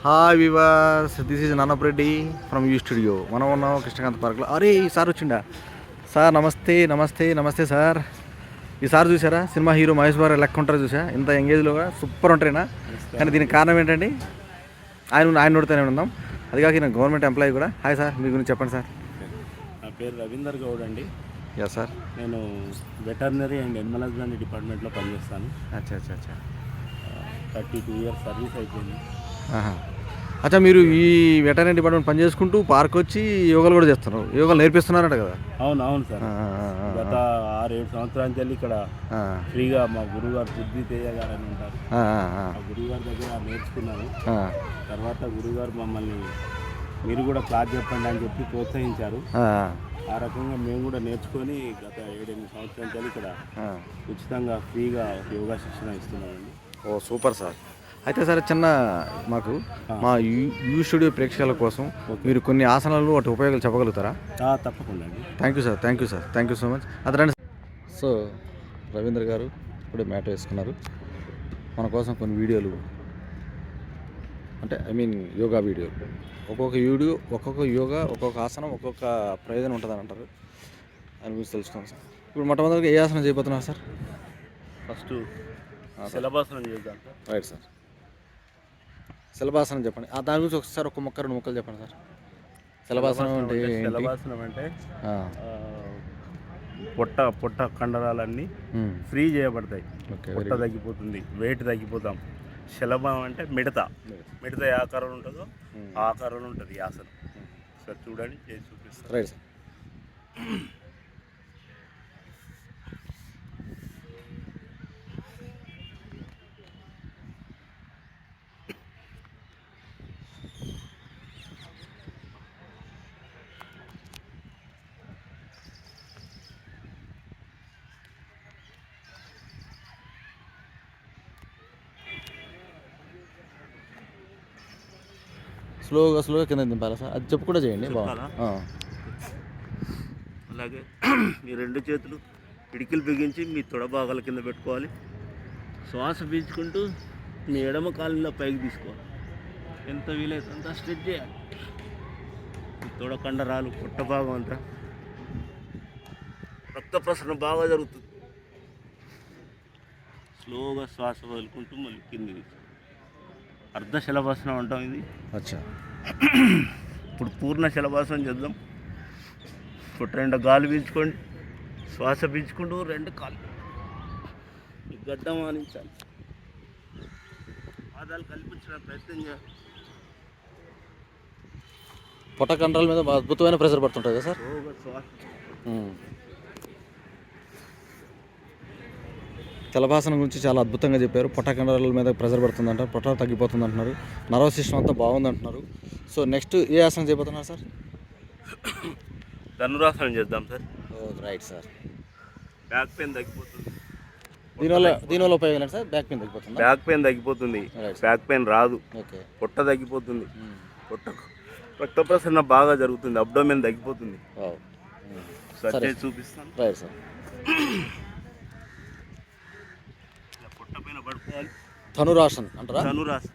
Hi viewers, this is Nanapreddy from U studio. మనం ఉన్నాం కృష్ణకాంత్ పార్క్లో. అరే ఈ సార్ వచ్చిండా సార్? నమస్తే నమస్తే నమస్తే సార్. ఈ సార్ చూసారా, సినిమా హీరో మహేష్ బాబు లెక్క ఉంటారు చూసా, ఇంత ఎంగేజ్లో కూడా సూపర్ ఉంటాయినా. కానీ దీనికి కారణం ఏంటండి? ఆయన నోడితేనే ఉందాం. అది కాక నేను గవర్నమెంట్ ఎంప్లాయీ కూడా. హాయ్ సార్, మీ గురించి చెప్పండి సార్. నా పేరు రవీందర్ గౌడ్ అండి. Yeah sir. నేను వెటర్నరీ అండ్ ఎనిమల్ హస్బెండరీ డిపార్ట్మెంట్లో పనిచేస్తాను. అచ్చా అచ్చా అచ్చా. 32 years సర్వీస్ అయిపోయింది. అచ్చా, మీరు ఈ వెటర్నరీ డిపార్ట్మెంట్ పని చేసుకుంటూ పార్క్ వచ్చి యోగాలు కూడా చేస్తున్నారు, యోగాలు నేర్పిస్తున్నారంట కదా? అవును సార్. గత 6-7 సంవత్సరాల నుంచి ఇక్కడ ఫ్రీగా మా గురువుగారు బుద్ధి తేజ గారు అని ఉంటారు, ఆ గురువుగారి దగ్గర నేర్చుకున్నాను. తర్వాత గురువుగారు మమ్మల్ని మీరు కూడా క్లాస్ చెప్పండి అని చెప్పి ప్రోత్సహించారు. ఆ రకంగా మేము కూడా నేర్చుకొని గత 7-8 సంవత్సరాల నుంచి ఇక్కడ ఉచితంగా ఫ్రీగా యోగా శిక్షణ ఇస్తున్నామండి. ఓ సూపర్ సార్. అయితే సార్, చిన్న మాకు మా యూ స్టూడియో ప్రేక్షకుల కోసం మీరు కొన్ని ఆసనాలు వాటి ఉపయోగాలు చెప్పగలుగుతారా? తప్పకుండా అండి. Thank you sir, thank you sir, thank you so much. అది రండి. సో రవీంద్ర గారు ఇప్పుడే మ్యాట్ వేసుకున్నారు. మన కోసం కొన్ని వీడియోలు, అంటే యోగా వీడియోలు. ఒక్కొక్క యోగా, ఒక్కొక్క ఆసనం, ఒక్కొక్క ప్రయోజనం ఉంటుందని అంటారు. అని గురించి తెలుసుకున్నాం సార్. ఇప్పుడు మొట్టమొదటిగా ఏ ఆసనం చేయబోతున్నారు సార్? ఫస్ట్ శలభాసనం చేద్దాం సార్. రైట్ సార్, శలభాసనం చెప్పండి. దాని గురించి ఒకసారి ఒక మొక్క 2 ముక్కలు చెప్పండి సార్. శలభాసనం అంటే శలభాసనం అంటే పొట్ట కండరాలన్నీ ఫ్రీ చేయబడతాయి. పొట్ట తగ్గిపోతుంది, వెయిట్ తగ్గిపోతాం. శలభం అంటే మిడత ఏ ఆకారంలో ఉంటుందో ఆ ఆకారంలో ఉంటుంది ఈ ఆసనం. సార్ చూడండి, చేసి చూపిస్తాను. Right sir. స్లోగా కింద దింపాలా సార్? అది చెప్పు కూడా చేయండి. అలాగే మీ 2 చేతులు పిడికిలు బిగించి మీ తొడ భాగాల కింద పెట్టుకోవాలి. శ్వాస పీల్చుకుంటూ మీ ఎడమ కాలులో పైకి తీసుకోవాలి. ఎంత వీలైతే అంత స్ట్రెచ్ చేయాలి. మీ తొడ కండరాలు, పొట్ట భాగం అంతా రక్త ప్రసరణ బాగా జరుగుతుంది. స్లోగా శ్వాస వదులుకుంటూ మళ్ళీ కింది అర్ధ శలభాసనం అంటాం ఇది. అచ్చా. ఇప్పుడు పూర్ణ శలభాసనం చేద్దాం. ఇప్పుడు 2 గాలి పీల్చుకోండి, శ్వాస పీల్చుకుంటూ 2 కాళ్ళు గడ్డం ఆనించాలి. పాదాలు కల్పించడం ప్రయత్నం చేయాలి. పొట్ట కండరాల మీద అద్భుతమైన ప్రెషర్ పడుతుంటుంది కదా సార్? శ్వాస. శలభాసనం గురించి చాలా అద్భుతంగా చెప్పారు. పొట్ట కండరాల మీద ప్రెషర్ పడుతుంది అంటారు, పొట్ట తగ్గిపోతుంది అంటున్నారు, నర్వస్ సిస్టమ్ అంతా బాగుంది అంటున్నారు. సో నెక్స్ట్ ఏ ఆసనం చేయబోతున్నారు సార్? ధనురాసనం చేద్దాం sir. Right sir. Back pain తగ్గిపోతుంది. దీనివల్ల ఉపయోగం ఏంటి సార్? బ్యాక్ పెయిన్ తగ్గిపోతుంది. బ్యాక్ పెయిన్ తగ్గిపోతుంది, బ్యాక్ పెయిన్ రాదు. పొట్ట తగ్గిపోతుంది, పొట్ట రక్త ప్రసరణ బాగా జరుగుతుంది, అబ్డోమెన్ తగ్గిపోతుంది. సరే చూపిస్తాను. Right sir. పడుకోవాలి. ధనురాసన్ అంటారా? ధనురాసన్.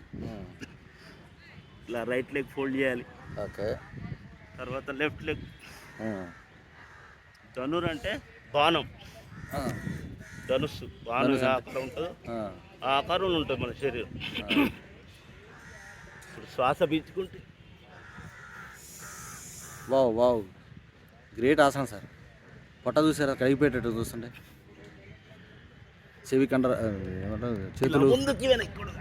ఇలా రైట్ లెగ్ ఫోల్డ్ చేయాలి. ఓకే. తర్వాత లెఫ్ట్ లెగ్. ధనుర్ అంటే బాణం, ధనుస్సు. బాణం ఏ ఆకారం ఉంటుందో ఆ ఆకారంలో ఉంటుంది మన శరీరం. ఇప్పుడు శ్వాస పీల్చుకుంటే వావ్ గ్రేట్ ఆసనం సార్. పొట్ట చూసారా కడిగిపోయేటట్టు చూస్తుంటే. చెవి కండ ఏమంటారు, చేతులు ముందుకి వెనక్కి కూడా.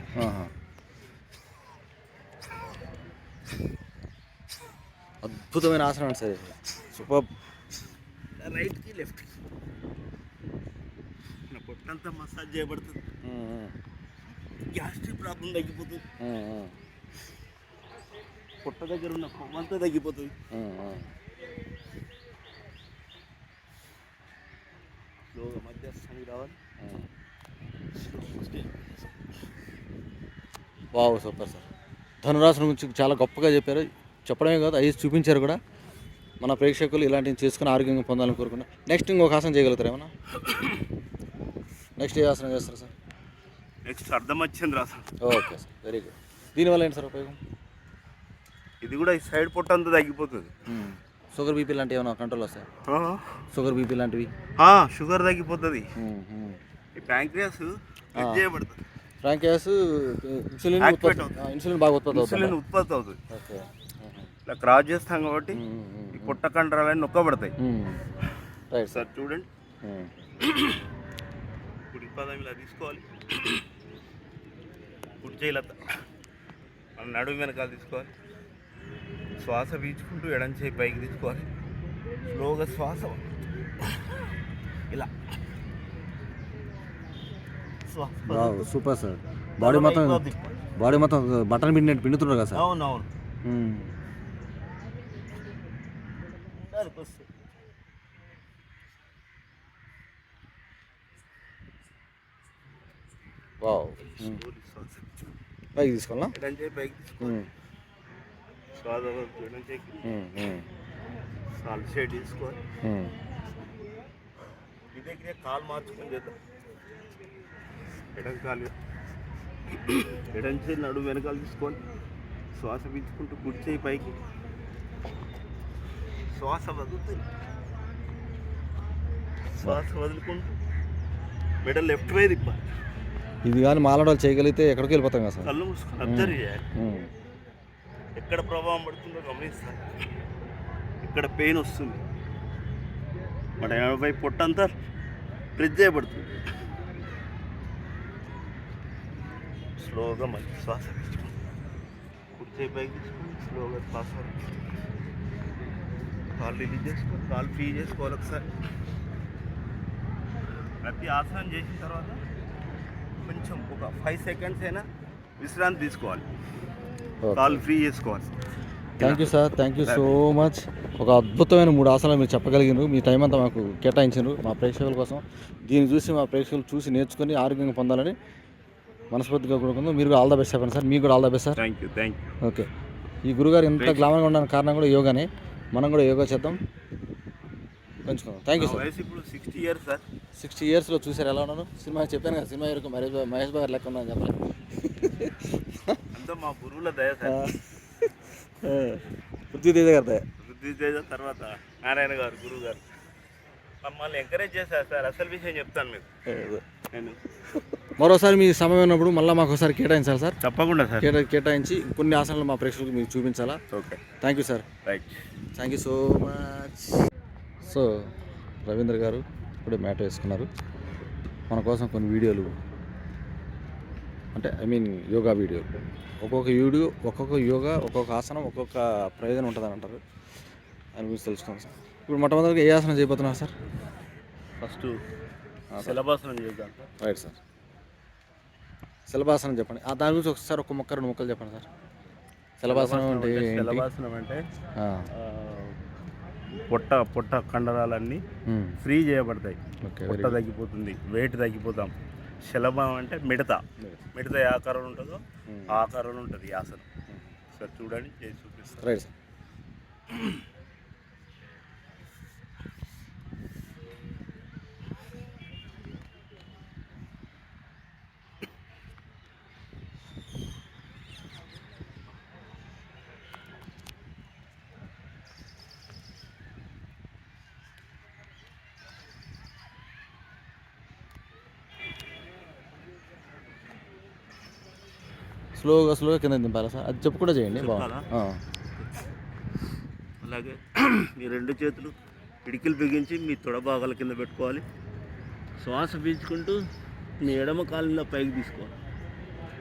అద్భుతమైన ఆసనం అండి సార్. సూపర్. రైట్కి లెఫ్ట్కి పొట్టంతా మసాజ్ చేయబడుతుంది. గ్యాస్ట్రిక్ ప్రాబ్లం తగ్గిపోతుంది. పొట్ట దగ్గర ఉన్న కొవ్వంతా తగ్గిపోతుంది. స్లోగా మధ్యస్థానికి రావాలి. Wow super sir. ధనురాసనం గురించి చాలా గొప్పగా చెప్పారు. చెప్పడమే కాదు, అవి చూపించారు కూడా. మన ప్రేక్షకులు ఇలాంటివి చేసుకుని ఆరోగ్యంగా పొందాలని కోరుకున్నా. నెక్స్ట్ ఇంకొక ఆసనం చేయగలుగుతారు ఏమన్నా? నెక్స్ట్ ఏ ఆసనం చేస్తారు sir? Next Ardhamatsyendrasana. Okay sir, very good. దీనివల్ల ఏంటి సార్ ఉపయోగం? ఇది కూడా ఈ సైడ్ పొట్ట అంతా తగ్గిపోతుంది. షుగర్ బీపీ లాంటివి ఏమైనా కంట్రోల్ వస్తాయి? షుగర్ బీపీ లాంటివి షుగర్ తగ్గిపోతుంది. ఈ ప్యాంక్రియాస్ చేయబడుతుంది. ప్యాంక్రియాస్ ఇన్సులిన్ బాగా ఉత్పత్తి అవుతుంది. ఇట్లా క్రాస్ చేస్తాం కాబట్టి ఈ పొట్ట కండరాలన్నీ నొక్కబడతాయి. రైట్ సార్ చూడండి. కుడి పాదం ఇలా తీసుకోవాలి, కుడి చేయలత మన నడుము వెనకాల తీసుకోవాలి. శ్వాస పీల్చుకుంటూ ఎడం చేయి పైకి తీసుకోవాలి. స్లోగా శ్వాస ఇలా. Super sir. బాడీ మొత్తం బటన్ పిండుతున్నారు కదా సార్? అవునవును. పైకి తీసుకోవాలా? ఎడం చేయి పైకి తీసుకోవాలి. శ్వాస ఎడం చేయి సాల్ట్ షేడ్ తీసుకోవాలి. ఇదే కాలు మార్చుకొని చేద్దాం. ఎడం చేయి నడుము వెనకాల తీసుకొని శ్వాస పీల్చుకుంటూ కుడి చేయి పైకి, శ్వాస వదులుతుంది. శ్వాస వదులుకుంటూ మెడ లెఫ్ట్ వై తిప్పాలి. ఇది కానీ మాలాడాలు చేయగలిగితే ఎక్కడికి వెళ్ళిపోతాం కదా సార్? కళ్ళు మూసుకొని అబ్జర్వ్ చేయాలి. ఎక్కడ ప్రభావం పడుతుందో గమనిస్తాను. ఇక్కడ పెయిన్ వస్తుంది, మన 80 పొట్టంతా ప్రెస్ చేయబడుతుంది. స్లోగా మళ్ళీ శ్వాస పీల్చుకోండి. కుడి చేయి పైకి తీసుకొని స్లోగా శ్వాస కాళ్ళు రిలీజ్ చేసుకోవాలి. కాళ్ళు ఫ్రీ చేసుకోవాలి. ఒకసారి ప్రతి ఆసనం చేసిన తర్వాత కొంచెం ఒక 5 సెకండ్స్ అయినా విశ్రాంతి తీసుకోవాలి. కాళ్ళు ఫ్రీ చేసుకోవాలి. Thank you sir, thank you so much. ఒక అద్భుతమైన 3 ఆసనాలు మీరు చెప్పగలిగినారు. మీ టైం అంతా మాకు కేటాయించారు మా ప్రేక్షకుల కోసం. దీన్ని చూసి మా ప్రేక్షకులు చూసి నేర్చుకొని ఆరోగ్యంగా పొందాలని మనస్ఫూర్తిగా కోరుకుందాం. మీరు కూడా ఆల్ ద బెస్ట్ చెప్పండి సార్. మీకు కూడా all the best sir. Thank you. Okay. ఈ గురుగారు ఎంత గ్లామర్గా ఉండడానికి కారణం కూడా యోగానే. మనం కూడా యోగా చేద్దాం, పెంచుకుందాం. Thank you sir. ఇప్పుడు 60 ఇయర్స్ సార్. 60 ఇయర్స్లో చూసారు ఎలా ఉన్నాను? సినిమా చెప్పాను కదా, సినిమా వరకు మహేష్ బాబు లెక్క ఉన్నాను చెప్పాలి. అంతా మా గురువుల దయ సార్. పృథ్వీతేజ గారి దయ. పృథ్వీతేజ తర్వాత నారాయణ గారు గురువు గారు మమ్మల్ని ఎంకరేజ్ చేశారు సార్. అసలు విషయం చెప్తాను మీకు. నేను మరోసారి మీ సమయం ఉన్నప్పుడు మళ్ళీ మాకు ఒకసారి కేటాయించాలి సార్. తప్పకుండా సార్. కేటాయించి కొన్ని ఆసనాలు మా ప్రేక్షకులకు మీరు చూపించాలా? Okay. Thank you sir. Right. Thank you so much. So Ravindra గారు ఇప్పుడే మ్యాట్ వేసుకున్నారు. మన కోసం కొన్ని వీడియోలు, అంటే యోగా వీడియోలు. ఒక్కొక్క యోగా, ఒక్కొక్క ఆసనం, ఒక్కొక్క ప్రయోజనం ఉంటుందని అంటారు. అని గురించి తెలుసుకుందాం సార్. ఇప్పుడు మొట్టమొదటిగా ఏ ఆసనం చేయబోతున్నారు సార్? ఫస్ట్ శలభాసనం చేద్దాం. Right sir. శలభాసనం చెప్పండి. దాని గురించి ఒకసారి ఒక మొక్క 2 ముక్కలు చెప్పండి సార్. శలభాసనం అంటే శలభాసనం అంటే పొట్ట కండరాలన్నీ ఫ్రీ చేయబడతాయి. పొట్ట తగ్గిపోతుంది, వెయిట్ తగ్గిపోతాం. శలభం అంటే మిడత ఏ ఆకారంలో ఉంటుందో ఆ ఆకారంలో ఉంటుంది ఈ ఆసనం. సార్ చూడండి, చేసి చూపిస్తాను. Right sir. స్లోగా కింద దింపాలా సార్? అది చెప్పు కూడా చేయండి. అలాగే మీ 2 చేతులు పిడికిలు బిగించి మీ తొడ భాగాల కింద పెట్టుకోవాలి. శ్వాస పీల్చుకుంటూ మీ ఎడమ కాళ్ళలో పైకి తీసుకోవాలి.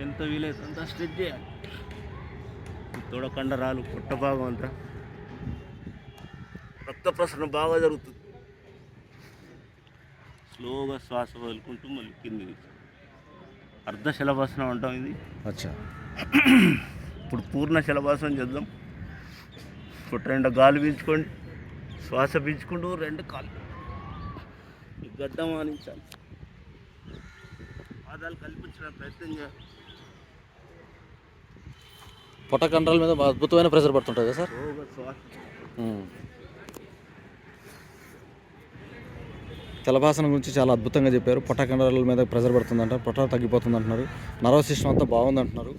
ఎంత వీలైతే అంత స్ట్రెచ్ చేయాలి. తొడ కండరాలు, పొట్ట భాగం అంతా రక్త ప్రసరణ బాగా జరుగుతుంది. స్లోగా శ్వాస వదులుకుంటూ మళ్ళీ కింద అర్ధ శలభాసనం అంటాం ఇది. అచ్చా. ఇప్పుడు పూర్ణ శలభాసనం చేద్దాం. ఇప్పుడు 2 గాలి పీల్చుకోండి, శ్వాస పీల్చుకుంటూ 2 కాళ్ళు గడ్డం ఆనించాలి. పాదాలు కల్పించడం ప్రయత్నం చేయాలి. పొట్ట కండరాల మీద అద్భుతమైన ప్రెషర్ పడుతుంటుంది కదా సార్? శ్వాస. శలభాసనం గురించి చాలా అద్భుతంగా చెప్పారు. పొట్ట కండరాల మీద ప్రెషర్ పడుతుందంట, పొట్ట తగ్గిపోతుంది అంటున్నారు, నర్వస్ సిస్టమ్ అంతా బాగుంది అంటున్నారు.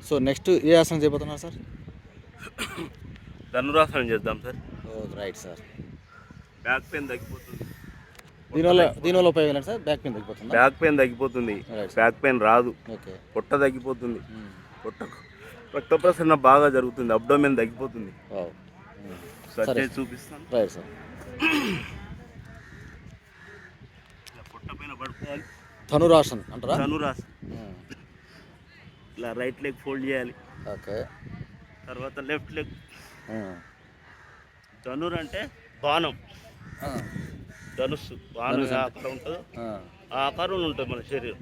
సో నెక్స్ట్ ఏ ఆసనం చేయబోతున్నారు సార్? ధనురాసనం చేద్దాం sir. Okay right sir. Back pain తగ్గిపోతుంది. దీనివల్ల ఉపయోగం ఏంటి సార్? బ్యాక్ పెయిన్ తగ్గిపోతుంది. బ్యాక్ పెయిన్ తగ్గిపోతుంది. Right. బ్యాక్ పెయిన్ రాదు. ఓకే. పొట్ట తగ్గిపోతుంది. పొట్ట రక్త ప్రసరణ బాగా జరుగుతుంది. అబ్డోమెన్ తగ్గిపోతుంది. వావ్. సార్ సరే. చేసి చూపిస్తాను. Right sir. ఇలా పొట్ట పైన పడుకోవాలి. ధనురాసన్ అంటారా? ధనురాసనం. ఇలా రైట్ లెగ్ ఫోల్డ్ చేయాలి. ఓకే. తర్వాత లెఫ్ట్ లెగ్. ధనుర్ అంటే బాణం. ధనుస్సు బాణం ఏ ఆకారం ఉంటుందో ఆ ఆకారంలో ఉంటుంది మన శరీరం.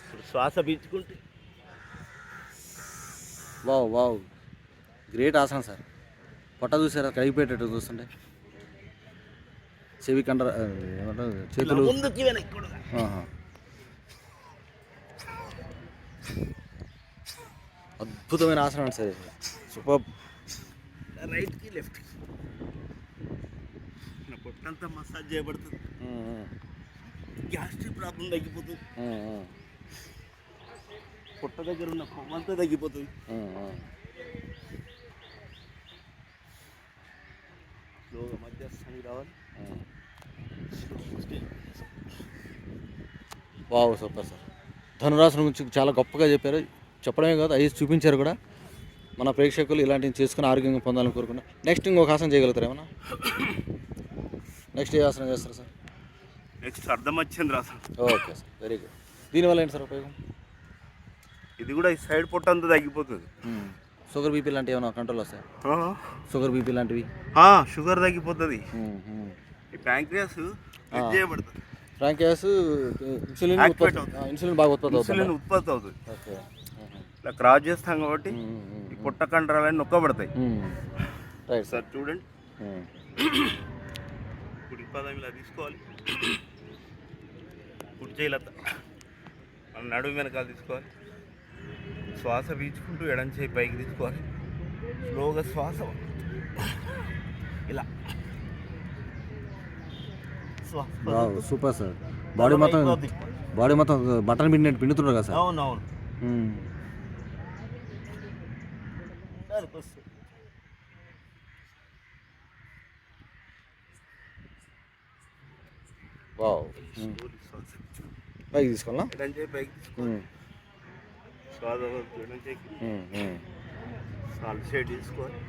ఇప్పుడు శ్వాస పీల్చుకుంటే వావ్ వావ్ గ్రేట్ ఆసనం సార్. పొట్ట చూసారా కడిగిపోయేటట్టు చూస్తుంటే. చెవి కండ ఏమంటారు చేతులు ముందుకి వెనక్కి కూడా. అద్భుతమైన ఆసనం అండి సార్. సూపర్. రైట్కి లెఫ్ట్కి పొట్టంతా మసాజ్ చేయబడుతుంది. గ్యాస్ట్రిక్ ప్రాబ్లం తగ్గిపోతుంది. పొట్ట దగ్గర ఉన్న కొవ్వంతా తగ్గిపోతుంది. స్లోగా మధ్యస్థానికి రావాలి. Wow super sir. ధనురాసనం గురించి చాలా గొప్పగా చెప్పారు. చెప్పడమే కాదు అవి చూపించారు కూడా. మన ప్రేక్షకులు ఇలాంటివి చేసుకుని ఆరోగ్యంగా పొందాలని కోరుకున్నాను. నెక్స్ట్ ఇంకొక ఆసనం చేయగలుగుతారు ఏమన్నా? నెక్స్ట్ ఏ ఆసనం చేస్తారు sir? Next Ardhamatsyendrasana. Okay sir very good. దీనివల్ల ఏంటి సార్ ఉపయోగం? ఇది కూడా ఈ సైడ్ పొట్ట అంతా తగ్గిపోతుంది. షుగర్ బీపీ లాంటివి ఏమైనా కంట్రోల్ వస్తాయి? షుగర్ బీపీ లాంటివి షుగర్ తగ్గిపోతుంది. ఈ ప్యాంక్రియాస్ చేయబడుతుంది. ప్యాంక్రియాస్ ఇన్సులిన్ బాగా ఉత్పత్తి అవుతుంది. ఓకే. ఇలా క్రాస్ చేస్తాం కాబట్టి ఈ పొట్ట కండరాలన్నీ నొక్కబడతాయి. రైట్ సార్ చూడండి. కుడి పాదం ఇలా తీసుకోవాలి. కుడి చేయలత మన నడుము వెనకాల తీసుకోవాలి. శ్వాస పీల్చుకుంటూ ఎడం చేయి పైకి తీసుకోవాలి. స్లోగా శ్వాస ఇలా. Super sir. బాడీ మొత్తం బటన్ పిండుతున్నారు కదా సార్. అవునవును. వావ్. పైకి తీసుకోవాలా? ఎడం చేయి పైకి తీసుకోవాలి. శ్వాస ఎడం చేయికి సాల్ట్ షేడ్ తీసుకోవాలి.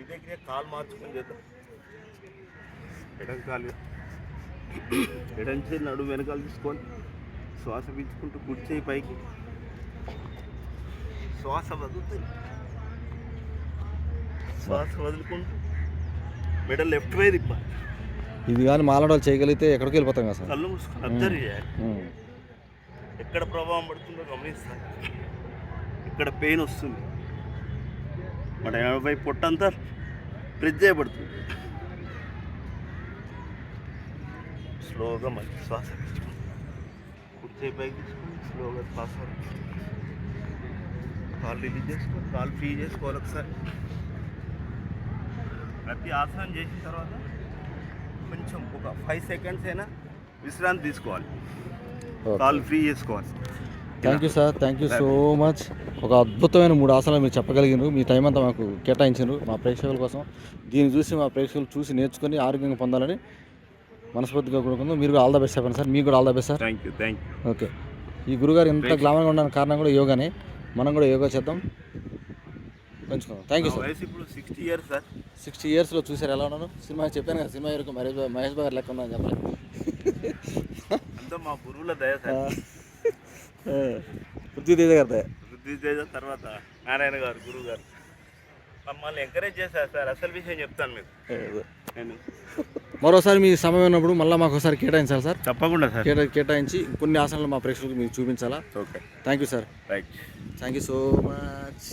ఇదే కాలు మార్చుకొని చేద్దాం. ఎడం చేయి నడుము వెనకాల తీసుకొని శ్వాస పీల్చుకుంటూ కుడి చేయి పైకి. శ్వాస వదులుతుంది. శ్వాస వదులుకుంటూ మెడ లెఫ్ట్ వై తిప్పాలి. ఇది కానీ మాలాడోళ్ళు చేయగలిగితే ఎక్కడికి వెళ్ళిపోతాం కదా సార్. కళ్ళు మూసుకొని అబ్జర్వ్ చేయాలి. ఎక్కడ ప్రభావం పడుతుందో గమనిస్తాను. ఇక్కడ పెయిన్ వస్తుంది. మన 80 పొట్టంతా ప్రెస్ చేయబడుతుంది. స్లోగా మళ్ళీ శ్వాస కుడి చేయి పైకి తీసుకొని స్లోగా శ్వాస కాలు రిలీజ్ చేసుకోవాలి. కాలు ఫ్రీ చేసుకోవాలి. ఒకసారి ప్రతి ఆసనం చేసిన తర్వాత కొంచెం ఒక 5 సెకండ్స్ అయినా విశ్రాంతి తీసుకోవాలి. కాలు ఫ్రీ చేసుకోవాలి. Thank you sir. Thank you so much. ఒక అద్భుతమైన 3 ఆసనాలు మీరు చెప్పగలిగినారు. మీ టైం అంతా మాకు కేటాయించారు మా ప్రేక్షకుల కోసం. దీన్ని చూసి మా ప్రేక్షకులు చూసి నేర్చుకొని ఆరోగ్యంగా పొందాలని మనస్ఫూర్తిగా కోరుకుందాం. మీరు కూడా ఆల్ ద బెస్ట్ చెప్పండి సార్. మీకు కూడా all the best sir. Thank you. Okay. ఈ గురుగారు ఎంత గ్లామర్గా ఉండడానికి కారణం కూడా యోగానే. మనం కూడా యోగా చేద్దాం, పెంచుకుందాం. Thank you sir. ఇప్పుడు 60 ఇయర్స్ సార్. 60 ఇయర్స్లో చూసారు ఎలా ఉన్నాను? సినిమా చెప్పాను కదా, సినిమా వరకు మహేష్ బాబు లెక్క ఉన్నాను చెప్పాలి. అంతా మా గురువుల దయ సార్. పృథ్వీతేజ గారి దయ. పృథ్వీతేజ తర్వాత నారాయణ గారు గురువు గారు మమ్మల్ని ఎంకరేజ్ చేశారు సార్. అసలు విషయం చెప్తాను మీకు. నేను మరోసారి మీ సమయం ఉన్నప్పుడు మళ్ళీ మాకు ఒకసారి కేటాయించాలి సార్. తప్పకుండా సార్. కేటాయించి కొన్ని ఆసనాలు మా ప్రేక్షకులకు మీకు చూపించాలా. Okay. Thank you sir. Right. Thank you so much.